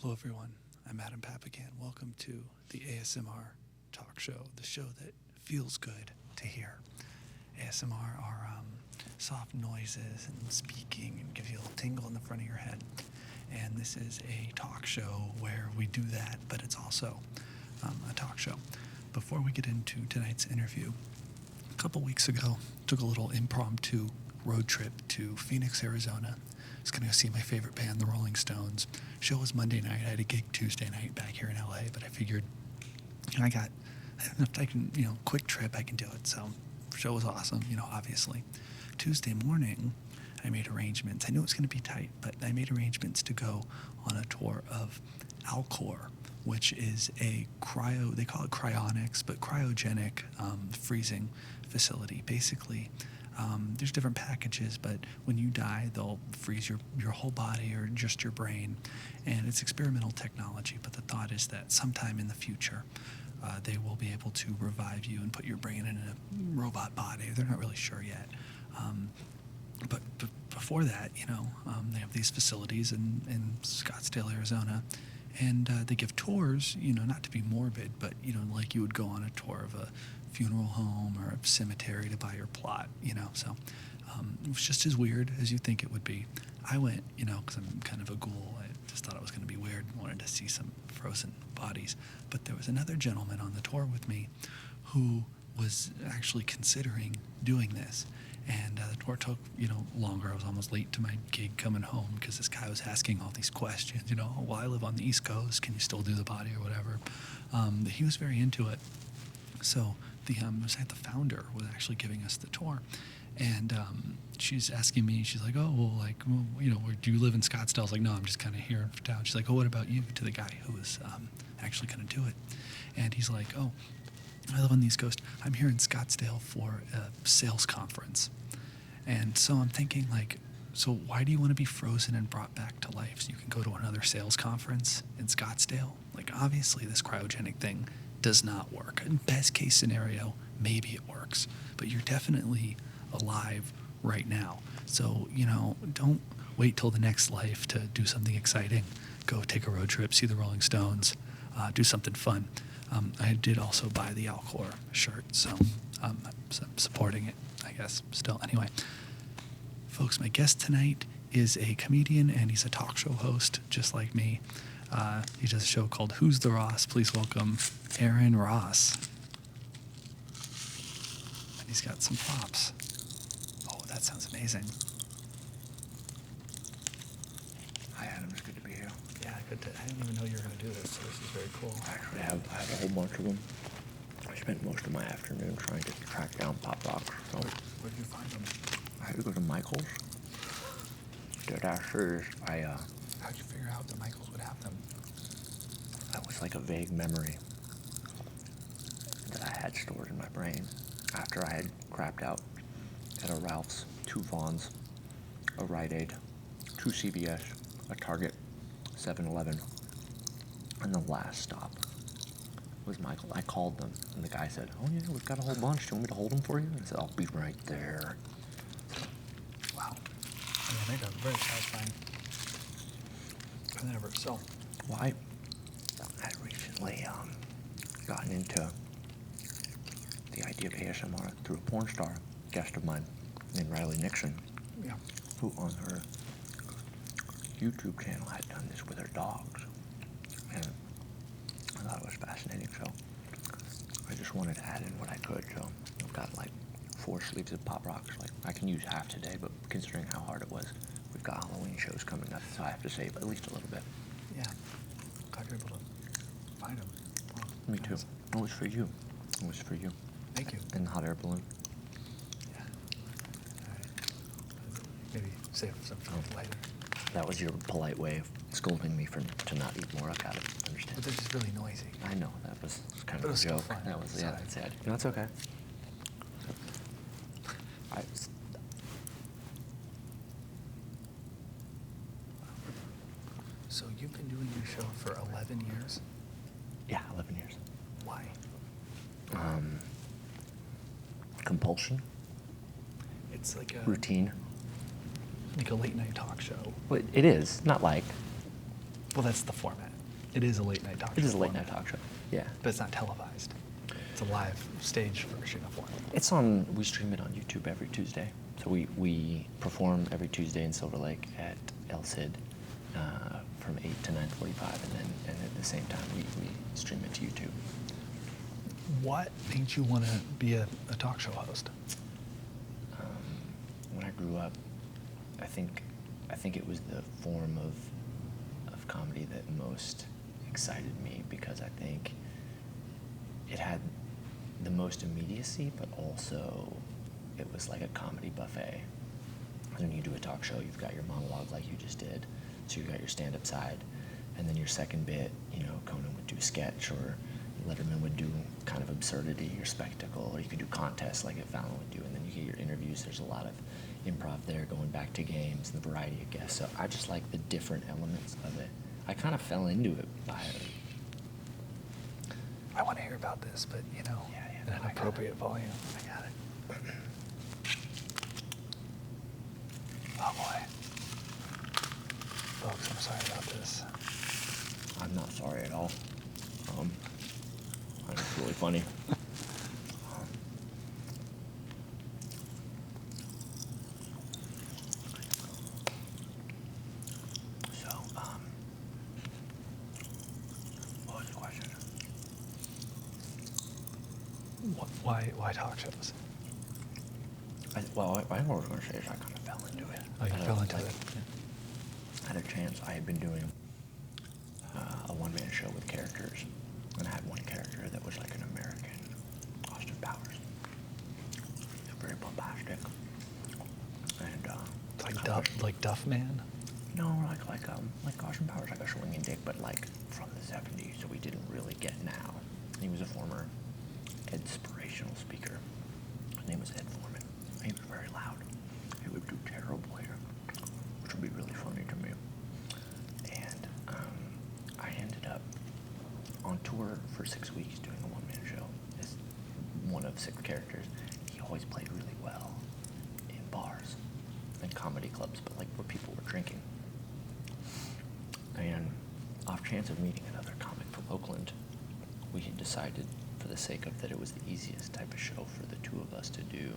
Hello, everyone. I'm Adam Papagan. Welcome to the ASMR Talk Show, the show that feels good to hear. ASMR are soft noises and speaking and gives you a little tingle in the front of your head. And this is a talk show where we do that, but it's also a talk show. Before we get into tonight's interview, a couple weeks ago, took a little impromptu road trip to Phoenix, Arizona. I was going to go see my favorite band, the Rolling Stones. Show was Monday night. I had a gig Tuesday night back here in LA, but I figured, if I can, quick trip, I can do it. So, show was awesome, obviously. Tuesday morning, I made arrangements. I knew it was going to be tight, but I made arrangements to go on a tour of Alcor, which is they call it cryonics, but cryogenic freezing facility. Basically, there's different packages, but when you die, they'll freeze your whole body or just your brain, and it's experimental technology, but the thought is that sometime in the future, they will be able to revive you and put your brain in a robot body. They're not really sure yet. But before that, they have these facilities in Scottsdale, Arizona, and they give tours, not to be morbid, but, like you would go on a tour of a funeral home or a cemetery to buy your plot, So it was just as weird as you think it would be. I went, because I'm kind of a ghoul. I just thought it was going to be weird and wanted to see some frozen bodies. But there was another gentleman on the tour with me who was actually considering doing this. And the tour took, longer. I was almost late to my gig coming home because this guy was asking all these questions. Well, I live on the East Coast. Can you still do the body or whatever? He was very into it. So the founder was actually giving us the tour. And she's asking me, she's like, do you live in Scottsdale? I was like, no, I'm just kind of here in town. She's like, oh, what about you? To the guy who was actually going to do it. And he's like, oh, I live on the East Coast. I'm here in Scottsdale for a sales conference. And so I'm thinking, so why do you want to be frozen and brought back to life so you can go to another sales conference in Scottsdale? Obviously, this cryogenic thing does not work. In best case scenario, maybe it works. But you're definitely alive right now. So, don't wait till the next life to do something exciting. Go take a road trip, see the Rolling Stones, do something fun. I did also buy the Alcor shirt, so I'm supporting it, I guess, still. Anyway, folks, my guest tonight is a comedian, and he's a talk show host, just like me. He does a show called Who's the Ross? Please welcome Aaron Ross. And he's got some props. Oh, that sounds amazing. Hi, Adam. It's good to be here. Yeah, I didn't even know you were going to do this, so this is very cool. Actually, I have a whole bunch of them. I spent most of my afternoon trying to track down Pop Rocks. So Where did you find them? I had to go to Michael's. Dead ass serious. How'd you figure out that Michael's would have them? That was like a vague memory that I had stored in my brain after I had crapped out at a Ralph's, 2 Vons, a Rite Aid, 2 CVS, a Target, 7-Eleven, and the last stop was Michael. I called them, and the guy said, oh yeah, we've got a whole bunch. Do you want me to hold them for you? And I said, I'll be right there. Wow. Yeah, they're very satisfying. So, Well, I had recently gotten into the idea of ASMR through a porn star guest of mine named Riley Nixon, yeah. who on her YouTube channel had done this with her dogs. And I thought it was fascinating, so I just wanted to add in what I could. So I've got 4 sleeves of Pop Rocks. I can use half today, but considering how hard it was, we've got Halloween shows coming up, so I have to save at least a little bit. Yeah. Glad you're able to find them. Wow. Me too. It was for you. It was for you. Thank you. And the hot air balloon. Yeah. All right. Maybe save some for later. That was your polite way of scolding me to not eat more. I got it. Understand. But they're just really noisy. I know. That was kind But of it a was still joke. fun. That was, Sorry. yeah, that's sad. No, it's okay. So you've been doing your show for 11 years? Yeah, 11 years. Why? Compulsion. It's like Routine. a late night talk show. Well, it is. Not like. Well, that's the format. It is a late night talk show. It is a late night format, talk show. Yeah. but it's not televised. It's a live stage version of one. It's on. We stream it on YouTube every Tuesday. So we perform every Tuesday in Silver Lake at El Cid from 8 to 9:45, and at the same time we stream it to YouTube. What made you want to be a talk show host? When I grew up, I think it was the form of comedy that most excited me, because I think it had the most immediacy, but also it was like a comedy buffet. When you do a talk show, you've got your monologue like you just did, so you've got your stand-up side, and then your second bit, Conan would do sketch, or Letterman would do kind of absurdity or spectacle, or you could do contests like Fallon would do, and then you get your interviews. There's a lot of improv there, going back to games and the variety of guests. So I just like the different elements of it. I kind of fell into it by I want to hear about this, but Yeah, in no, an I got appropriate it. volume. I got it. Oh boy. Folks, I'm sorry about this. I'm not sorry at all. It's really funny. So, what was the question? Why talk shows? What I was going to say is I kind of fell into it. Oh, you I fell into like, it. I had a chance. I had been doing a one-man show with characters, and I had one character that was like an American Austin Powers. Very bombastic. And Like Duff Man? no, like Austin Powers, like a swinging dick, but like from the 70s, so we didn't really get now. He was a former inspirational speaker. His name was Ed Foreman. He was very loud. He would do terrible hair, which would be really funny to me. And I ended up on tour for 6 weeks doing a one-man show as one of 6 characters. He always played really well in bars and comedy clubs, but like where people were drinking. And off chance of meeting another comic from Oakland, we had decided, for the sake of that, it was the easiest type of show for the two of us to do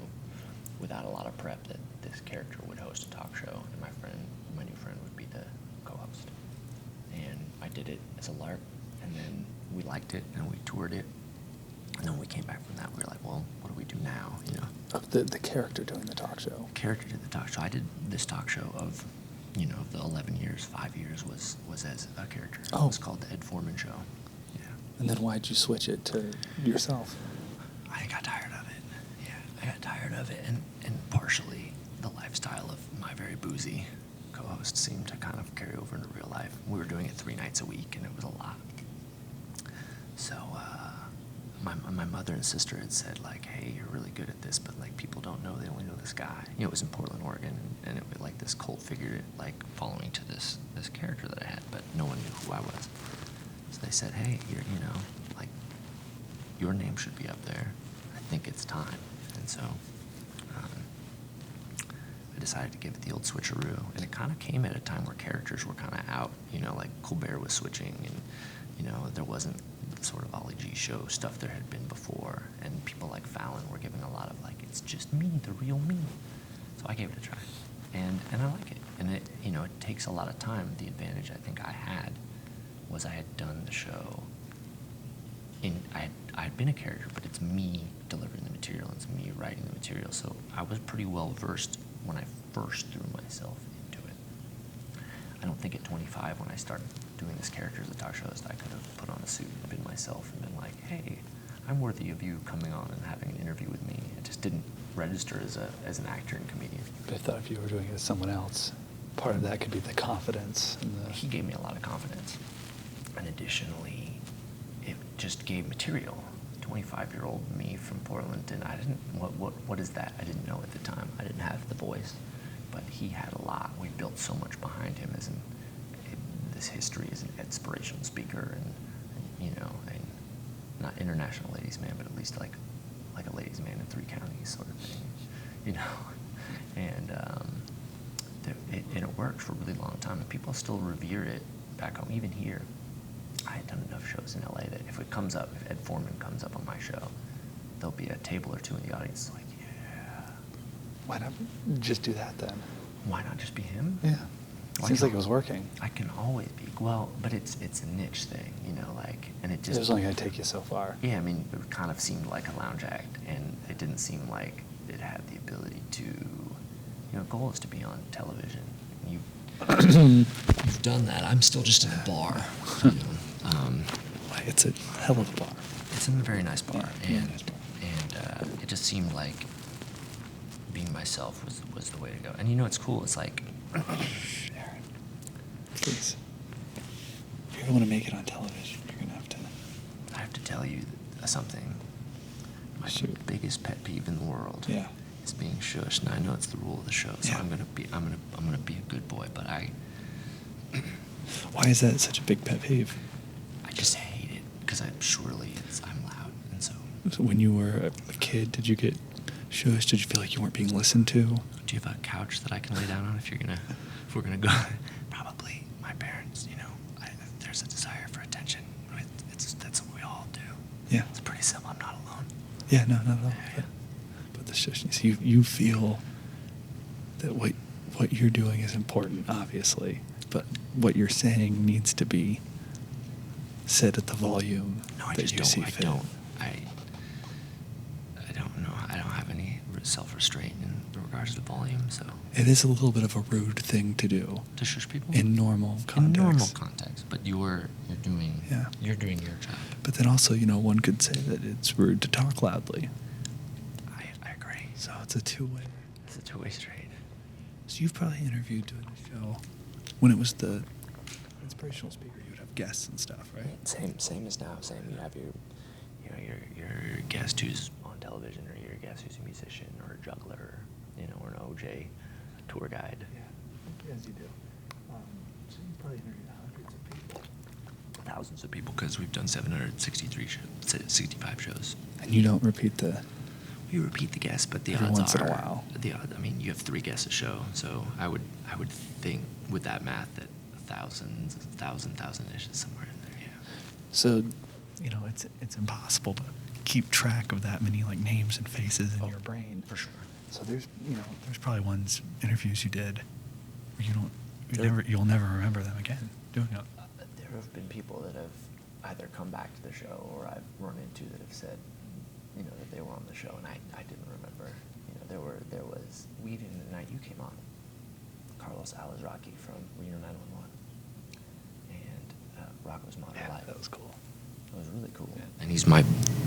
without a lot of prep, that this character would host a talk show, and my new friend would be the co-host. And I did it as a lark, and then we liked it, and we toured it, and then when we came back from that, we were like, well, what do we do now, Of the character doing the talk show. Character did the talk show. I did this talk show of, the 11 years, 5 years was as a character. Oh. It was called the Ed Foreman Show. Yeah. And then why'd you switch it to yourself? I got tired of it. Yeah, I got tired of it, and partially the lifestyle of my very boozy co-host seemed to kind of carry over into real life. We were doing it 3 nights a week, and it was a lot. So my mother and sister had said, like, hey, you're really good at this, but like people don't know, they only know this guy. It was in Portland, Oregon, and it was like this cult figure, like following to this character that I had, but no one knew who I was. So they said, hey, like, your name should be up there. I think it's time. And so I decided to give it the old switcheroo, and it kind of came at a time where characters were kind of out. Like Colbert was switching, and there wasn't the sort of Ollie G show stuff there had been before, and people like Fallon were giving a lot of like, it's just me, the real me. So I gave it a try, and I like it. And it it takes a lot of time. The advantage I think I had was I had done the show. I had been a character, but it's me delivering the material, and it's me writing the material. So I was pretty well versed when I first threw myself into it. I don't think at 25, when I started doing this character as a talk show host, I could have put on a suit and been myself and been like, hey, I'm worthy of you coming on and having an interview with me. It just didn't register as an actor and comedian. But I thought if you were doing it as someone else, part of that could be the confidence. He gave me a lot of confidence. And additionally, it just gave material. 25-year-old me from Portland, and I didn't, what is that? I didn't know at the time. I didn't have the voice, but he had a lot. We built so much behind him as this history as an inspirational speaker, and and not international ladies' man, but at least like a ladies' man in 3 counties sort of thing, and it worked for a really long time, and people still revere it back home, even here, I had done enough shows in LA that if it comes up, if Ed Foreman comes up on my show, there'll be a table or two in the audience like, yeah. Why not just do that then? Why not just be him? Yeah. Why Seems can't- like it was working. I can always be, well, but it's a niche thing, you know, like, and it It just. was only going to take you so far. Yeah, I mean, it kind of seemed like a lounge act, and it didn't seem like it had the ability to, goal is to be on television. You've done that. I'm still just in a bar. You know? It's a hell of a bar. It's in a very nice bar, Yeah, and nice bar. it just seemed like being myself was the way to go. And it's cool. It's like, Sharon, please. If you ever want to make it on television, you're going to have to. I have to tell you something. My Shoot. biggest pet peeve in the world. Yeah. Is being shushed, and I know it's the rule of the show, so Yeah. I'm gonna be a good boy, but I Why is that such a big pet peeve? just hate it because I'm loud, and so. So when you were a kid, did you get shushed? Did you feel like you weren't being listened to? Do you have a couch that I can lay down on if we're gonna go? Probably my parents. There's a desire for attention. That's what we all do. Yeah. It's pretty simple. I'm not alone. Yeah, no, not at all. Yeah. But the shushness, you feel that what you're doing is important, obviously, but what you're saying needs to be said at the volume No, I that just you don't. see I fit. don't. I don't know. I don't have any self-restraint in regards to volume, so. It is a little bit of a rude thing to do To shush people? in normal context. In normal context, but you're doing Yeah. you're doing your job. But then also, one could say that it's rude to talk loudly. I agree. So it's a two-way. It's a two-way street. So you've probably interviewed doing a show when it was the inspirational speaker. You would have guests and stuff, right? Same as now. Same. You have your guest who's on television, or your guest who's a musician, or a juggler, or an OJ tour guide. Yeah, as you do. So you probably interviewed hundreds of people. Thousands of people, because we've done 65 shows. And you don't repeat the. We repeat the guests, but the Every odds once in are a while. I mean, you have 3 guests a show, so I would think with that math that thousand-ish is somewhere in there. Yeah. So, it's impossible to keep track of that many names and faces in your brain. For sure. So there's probably interviews you did where There- you'll never remember them again doing it. There have been people that have either come back to the show, or I've run into that have said, that they were on the show, and I didn't remember. There was even the night you came on, Carlos Alazraqui from Reno 911, and Rocco's Modern Life. That was cool. It was really cool. Yeah. And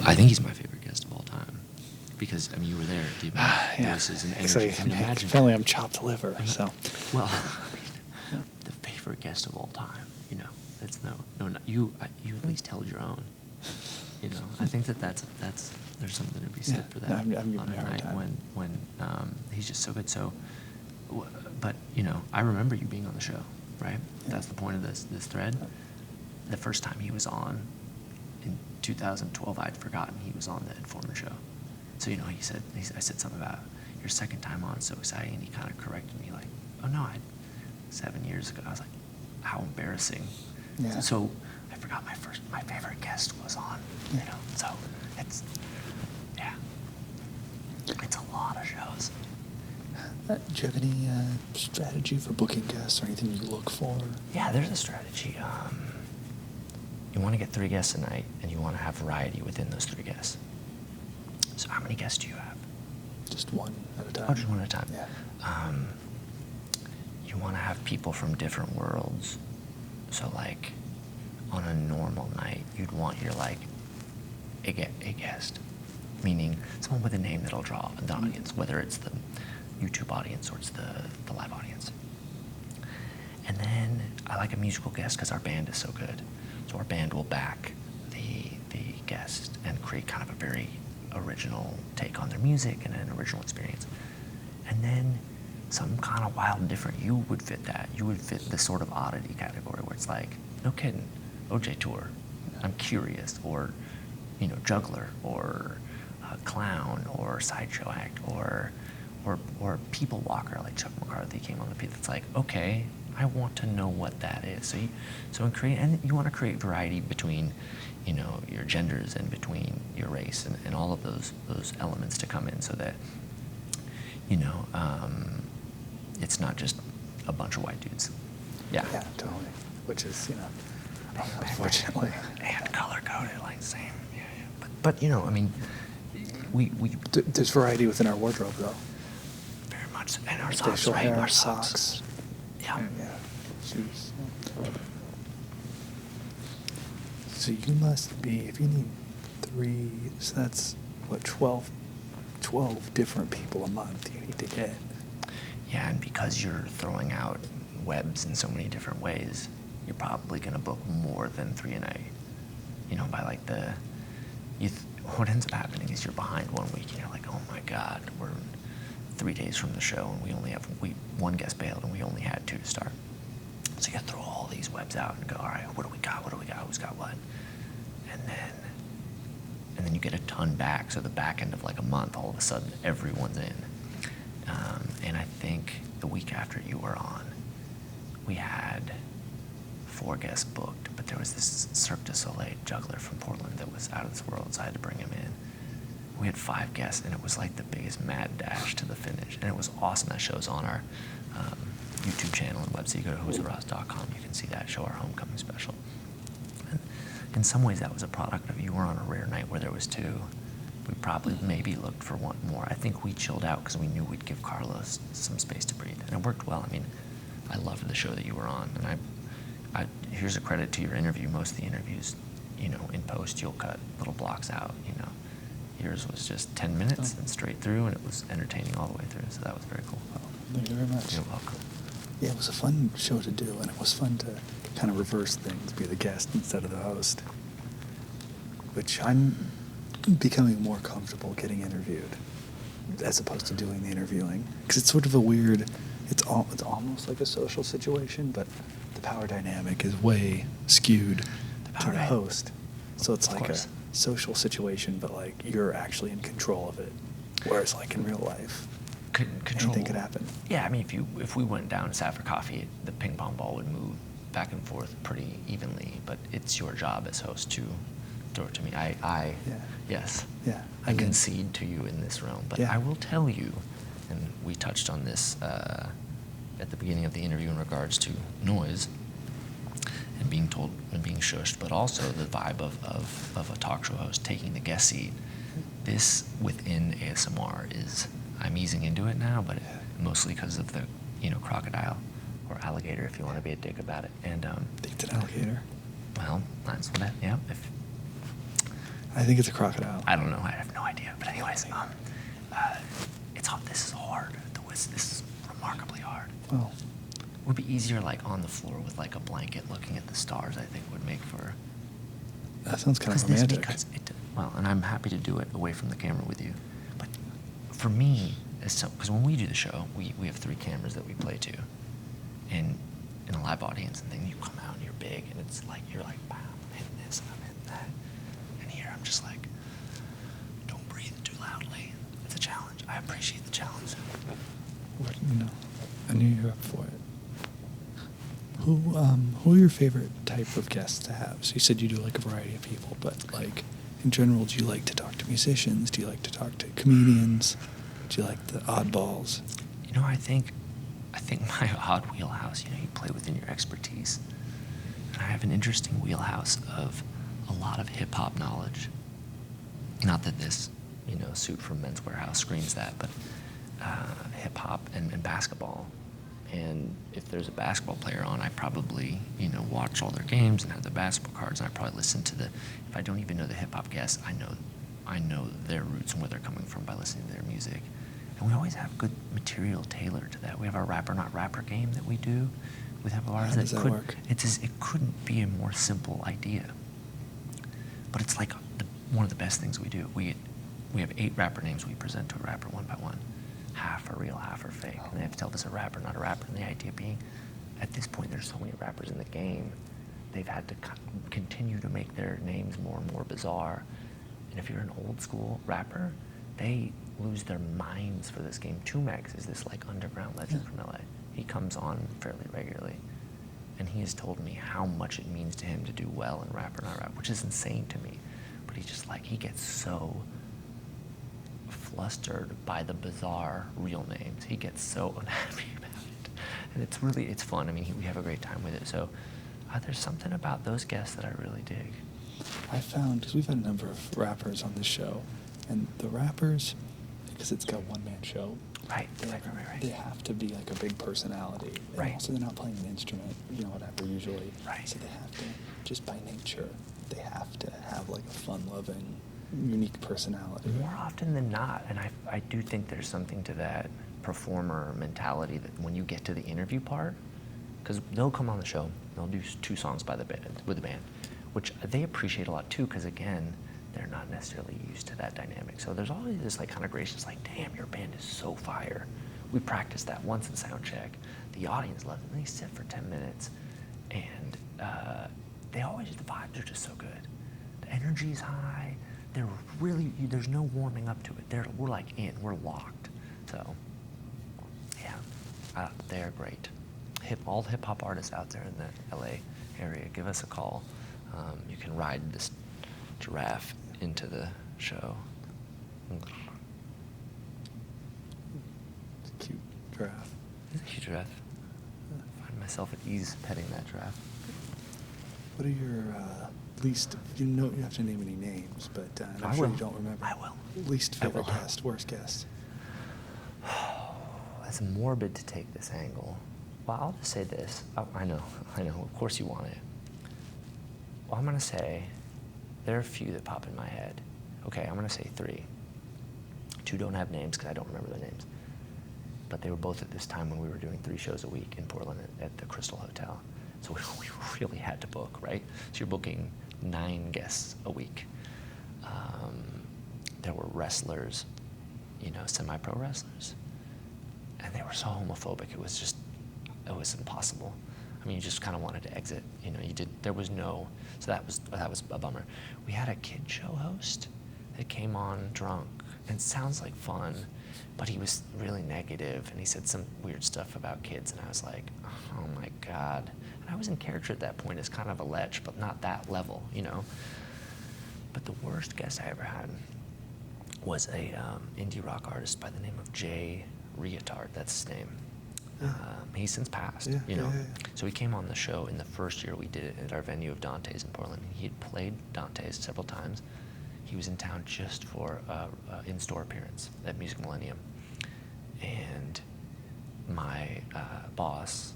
I think he's my favorite guest of all time, because you were there. The Yeah. voices and So energy. And imagine. apparently I'm chopped liver, so. Well, Yeah. the favorite guest of all time. That's you at least held your own. I think that's there's something to be said Yeah. for that. No, I'm giving on you a a hard night time. when he's just so good. So, but I remember you being on the show, right? Yeah. That's the point of this thread. The first time he was on in 2012, I'd forgotten he was on the Ed Foreman show. So I said something about your second time on, so exciting, and he kind of corrected me like, oh no, 7 years ago. I was like, how embarrassing. Yeah. So I forgot my favorite guest was on. Yeah. So it's a lot of shows. Do you have any strategy for booking guests or anything you look for? Yeah, there's a strategy. You want to get 3 guests a night, and you want to have variety within those 3 guests. So how many guests do you have? Just one at a time? Oh, just one at a time. Yeah. You want to have people from different worlds. So on a normal night, you'd want your a guest, meaning someone with a name that'll draw the audience, whether it's the YouTube audience or it's the live audience. And then I like a musical guest because our band is so good. So our band will back the guest and create kind of a very original take on their music and an original experience. And then some kind of wild and different, you would fit that. You would fit the sort of oddity category where it's like, no kidding, OJ tour, I'm curious, or juggler, or clown, or sideshow act, or people walker like Chuck McCarthy came on the pit. That's like, okay, I want to know what that is. And you want to create variety between, your genders and between your race and all of those elements to come in, so that, it's not just a bunch of white dudes. Yeah. Yeah, totally. Which is, unfortunately. And color coded, like same. Yeah. But I mean, we There's variety within our wardrobe, though. very much, and our Facial socks, right? hair, Our socks. Yeah. Yeah. Shoes. So you must be, if you need 3, so that's, what, 12 different people a month you need to get. Yeah, and because you're throwing out webs in so many different ways, you're probably going to book more than 3 a night. By like what ends up happening is you're behind one week and you're like, oh my God, we're 3 days from the show and we only have one guest bailed and we only had 2 to start. So you got to throw all these webs out and go, all right, what do we got? Who's got what? And then you get a ton back. So the back end of like a month, all of a sudden everyone's in. And I think the week after you were on, we had 4 guests booked, but there was this Cirque du Soleil juggler from Portland that was out of this world, so I had to bring him in. We had 5 guests, and it was like the biggest mad dash to the finish, and it was awesome. That show's on our YouTube channel and website. You go to whostheross.com, you can see that show, our homecoming special. And in some ways, that was a product of you were on a rare night where there was 2. We probably maybe looked for one more. I think we chilled out because we knew we'd give Carlos some space to breathe, and it worked well. I mean, I loved the show that you were on, and I here's a credit to your interview. Most of the interviews, in post, you'll cut little blocks out. Yours was just 10 minutes and straight through, and it was entertaining all the way through. So that was very cool. Well, thank you very much. You're welcome. Yeah, it was a fun show to do, and it was fun to kind of reverse things, be the guest instead of the host, which I'm becoming more comfortable getting interviewed as opposed to doing the interviewing, because it's sort of a weird, it's almost like a social situation, but the power dynamic is way skewed to the host. So it's like a social situation, but like you're actually in control of it, whereas like in real life, Control. anything could happen. Yeah, I mean, if we went down and sat for coffee, the ping pong ball would move back and forth pretty evenly, but it's your job as host to throw it to me. Yes. Yeah. I concede to you in this realm, but Yeah. I will tell you, and we touched on this at the beginning of the interview in regards to noise and being told and being shushed, but also the vibe of a talk show host taking the guest seat. This within ASMR is, I'm easing into it now, but mostly because of the, crocodile or alligator, if you want to be a dick about it. And Think it's an alligator. well, that's what. Yeah. I think it's a crocodile. I don't know. I have no idea. But anyways, it's hard. This is hard. This is remarkably hard. Well, Would be easier like on the floor with like a blanket looking at the stars. I think would make for. that sounds kind of romantic. And I'm happy to do it away from the camera with you. But for me, because when we do the show, we have 3 cameras that we play to, and in a live audience, and then you come out and you're big, and it's like you're like, wow, I'm hitting this, I'm hitting that, and here I'm just like, don't breathe too loudly. It's a challenge. I appreciate the challenge. I knew you were up for it. Who are your favorite type of guests to have? So you said you do like a variety of people, but like in general, do you like to talk to musicians? Do you like to talk to comedians? Do you like the oddballs? I think my odd wheelhouse, you play within your expertise. And I have an interesting wheelhouse of a lot of hip-hop knowledge. Not that this, suit from Men's Warehouse screams that, but hip-hop and basketball. And if there's a basketball player on, I probably, watch all their games and have their basketball cards, and I probably listen to if I don't even know the hip-hop guests, I know their roots and where they're coming from by listening to their music. And we always have good material tailored to that. We have our Rapper Not Rapper game that we do. We have ours How does that work? It couldn't be a more simple idea. But it's like one of the best things we do. We have 8 rapper names we present to a rapper one by one. Half are real, half are fake. And they have to tell if it's a rapper, not a rapper. And the idea being, at this point, there's so many rappers in the game, they've had to continue to make their names more and more bizarre. And if you're an old school rapper, they lose their minds for this game. Tumex is this like underground legend from LA. He comes on fairly regularly. and he has told me how much it means to him to do well in Rap or Not Rap, which is insane to me. But he's just like, he gets so flustered by the bizarre real names. He gets so unhappy about it. And it's fun. I mean, we have a great time with it. So there's something about those guests that I really dig. I found, because we've had a number of rappers on this show, and the rappers, because it's got a one-man show, Right. They have to be like a big personality. And Right. also they're not playing an instrument, whatever, usually. Right. So they have to, just by nature, they have to have like a fun-loving, unique personality. More often than not, and I do think there's something to that performer mentality that when you get to the interview part, because they'll come on the show, they'll do 2 songs with the band, which they appreciate a lot too, because again, they're not necessarily used to that dynamic. So there's always this like kind of gracious, like, damn, your band is so fire. We practiced that once in sound check. The audience loves it. And they sit for 10 minutes, and the vibes are just so good. The energy's high. They're really, there's no warming up to it. We're like we're locked. So, yeah, they're great. All the hip hop artists out there in the LA area, give us a call. You can ride this giraffe into the show. It's a cute giraffe. It's a cute giraffe. I find myself at ease petting that giraffe. What are your least, you have to name any names, but I'm I sure will. you don't remember. I will. Least I favorite will. guest, worst guest. That's morbid to take this angle. Well, I'll just say this. I know. Of course you want it. Well, I'm going to say there are a few that pop in my head. Okay, I'm going to say 3. 2 don't have names because I don't remember their names. But they were both at this time when we were doing 3 shows a week in Portland at the Crystal Hotel. So we really had to book, right? So you're booking 9 guests a week. There were wrestlers, semi-pro wrestlers. And they were so homophobic. It was impossible. I mean, you just kind of wanted to exit. There was no, so that was a bummer. We had a kid show host that came on drunk, and it sounds like fun, but he was really negative, and he said some weird stuff about kids, and I was like, oh my God. And I was in character at that point as kind of a lech, but not that level, But the worst guest I ever had was a indie rock artist by the name of Jay Reatard. That's his name. Yeah. He's since passed, Yeah. So he came on the show in the first year we did it at our venue of Dante's in Portland. He had played Dante's several times. He was in town just for an in-store appearance at Music Millennium. And my boss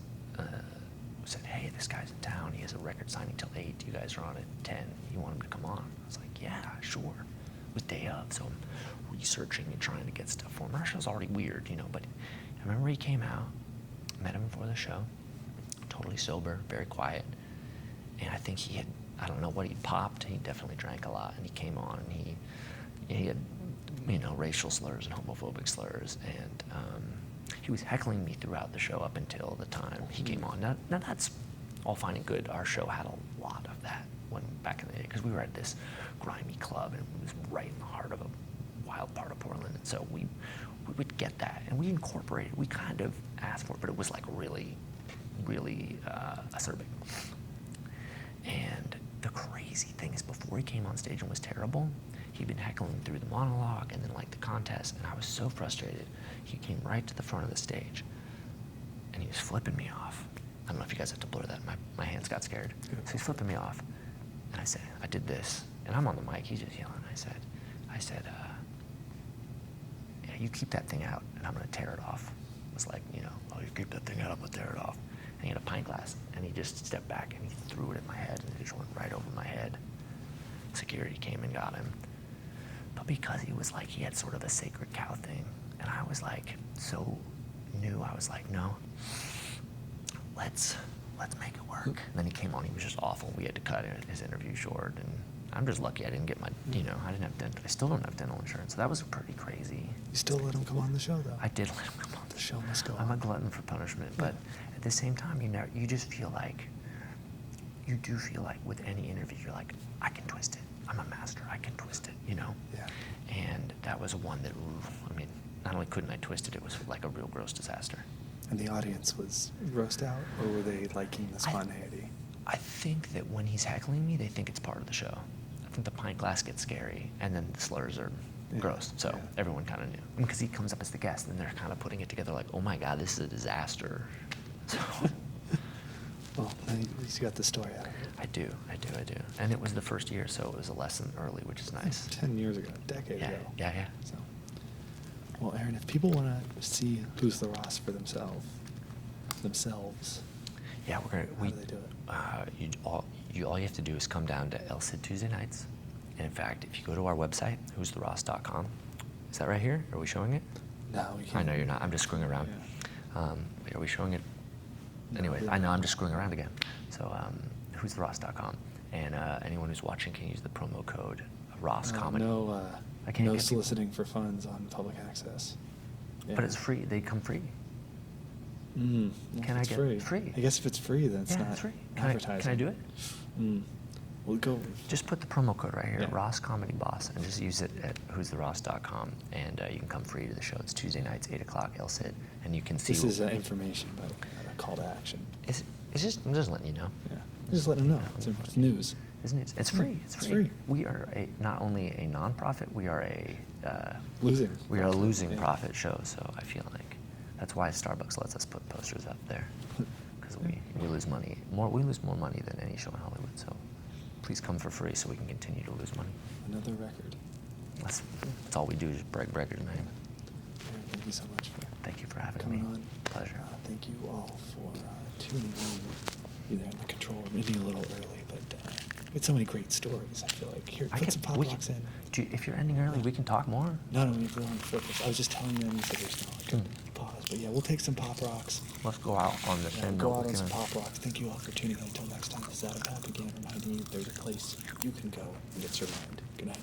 said, hey, this guy's in town. He has a record signing till 8. You guys are on at 10. You want him to come on? I was like, yeah, sure. It was day of, so I'm researching and trying to get stuff for him. Our show's already weird, but I remember he came out, met him before the show, totally sober, very quiet. And I think I don't know what he'd popped. He definitely drank a lot. And he came on, and he had, racial slurs and homophobic slurs. And he was heckling me throughout the show up until the time he came on. Now that's all fine and good. Our show had a lot of that back in the day, because we were at this grimy club, and it was right in the heart of a wild part of Portland. And so we would get that, and we incorporated. We kind of asked for it, but it was like really, really acerbic. And the crazy thing is, before he came on stage and was terrible, he'd been heckling through the monologue and then like the contest, and I was so frustrated. He came right to the front of the stage, and he was flipping me off. I don't know if you guys have to blur that. My hands got scared. Yeah. So he's flipping me off, and I said, I did this, and I'm on the mic. He's just yelling. I said, yeah, you keep that thing out, and I'm gonna tear it off. It was like, you keep that thing out, I'm gonna tear it off. And he had a pint glass, and he just stepped back, and he threw it at my head, and it just went right over my head. Security came and got him. But because he was like, he had sort of a sacred cow thing, and I was like, so new, I was like, no, let's make it work. And then he came on, he was just awful. We had to cut his interview short, and I'm just lucky I didn't get my, I still don't have dental insurance, so that was pretty crazy. You still let him come on the show, though? I did let him come on. The show must go I'm on. a glutton for punishment, but at the same time, you just feel like, with any interview, you're like, I can twist it. I'm a master. I can twist it, Yeah. And that was one that, not only couldn't I twist it, it was like a real gross disaster. And the audience was grossed out, or were they liking the spontaneity? I think that when he's heckling me, they think it's part of the show. I think the pint glass gets scary, and then the slurs are gross. So everyone kind of knew. Because he comes up as the guest, and they're kind of putting it together like, oh my God, this is a disaster. So Well, at least you got the story out of it. I do. And it was the first year, so it was a lesson early, which is nice. 10 years ago, a decade ago. Yeah. So, well, Aaron, if people want to see Who's the Ross for themselves, Yeah, how do they do it? all you have to do is come down to El Cid Tuesday nights. And in fact, if you go to our website, who'stheross.com, is that right here? Are we showing it? No, we can't. I know you're not. I'm just screwing around. Yeah. Are we showing it? No, Anyway, we're I know not. I'm just screwing around again. So who'stheross.com, and anyone who's watching can use the promo code Ross Comedy. I can't no get people. soliciting for funds on public access. Yeah. But it's free. They come free. Well, Can if I it's get free? I guess if it's free, then it's Yeah, not it's free. advertising. Can I do it? We'll go. Just put the promo code right here, Yeah. Ross Comedy Boss, and just use it at who'stheross.com, and you can come free to the show. It's Tuesday nights, 8 o'clock, El Cid, and you can see. This is information, but not a call to action. I'm just letting you know. Yeah. Just let them know. It's news. It's news. It's free. It's free. We are not only a nonprofit, we are a Losing. We are a losing Yeah. profit show. So I feel like that's why Starbucks lets us put posters up there, because we lose money more. We lose more money than any show in Hollywood. So please come for free so we can continue to lose money. Another record. That's all we do is break records, man. Aaron, thank you so much for Thank you for having coming me. on. Pleasure. Thank you all for tuning in. Either in the control room, maybe a little early, but we had so many great stories. I feel like here, put some pop rocks in. If you're ending early, we can talk more. No, we're on purpose. I was just telling them that there's no good pause, but yeah, we'll take some pop rocks. Let's go out on the Yeah, same go note out we on some can. pop rocks. Thank you all for tuning in. Until next time, this is Adam Papp again, reminding you there's a place you can go and get surrounded. Good night.